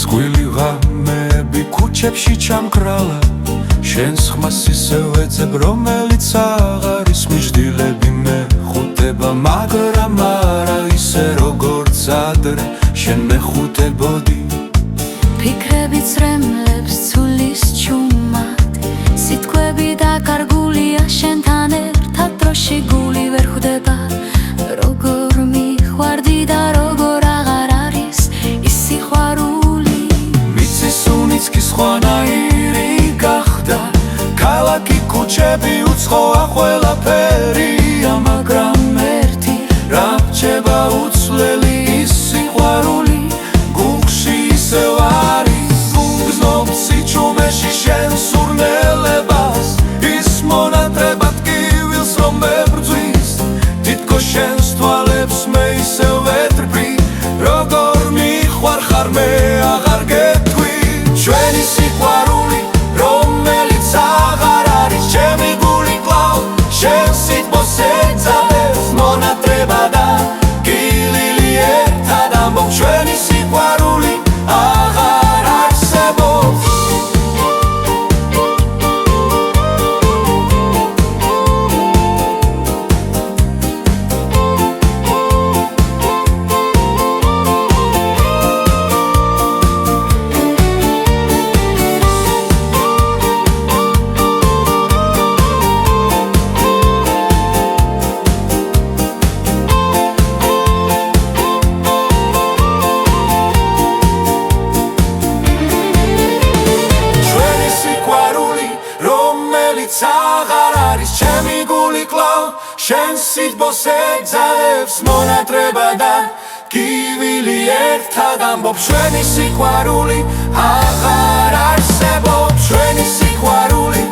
წყვილი ღამეები ქუჩებში ჩამკრალა შენს ხმას ისევ ეძებ რომელიც აღარ ის მიჯდილები მეხუტება მაგრამ არა ისე როგორც ადრე შენ მეხუტებოდი ფიქრები წრემლებს ცულის ჩუმად სიტყვები დაკარგულია შენთან ერთად დროში გული ვერ ხვდება როგორ მიხვარდი და როგორ აღარ არის ის სიყვარული მიწის უნიცკი სხვანაირი გახდა ქალაქი ქუჩები უცხოა ყველაფერია მაგრამ ერთი რა რჩება უცვლელი ის სიყვარული გუგში ისევ არის გგზნობს სიჩუმეში შენ სურნელებას ის მონატრებად კივილს რომ მებრძვის თითქოს შენს თვალებს მე ისევ ვეტრფი როგორ მიხვარხარ მე აღარ გეტყვი ჩვენი სიყვარული რომელიც აღარ არის ჩემი გული კлау შენ სიტყვას ეძაბებს მონატრება და გილილი ერთად ამბობ ჩვენი სიყვარული აღარ არსებობს აღარ არის ჩემი გული კлау შენ სიტყვას ეძალებს მონატრება და გივილი ერთად ამბობ ჩვენი სიყვარული აღარ არსებობს ჩვენი სიყვარული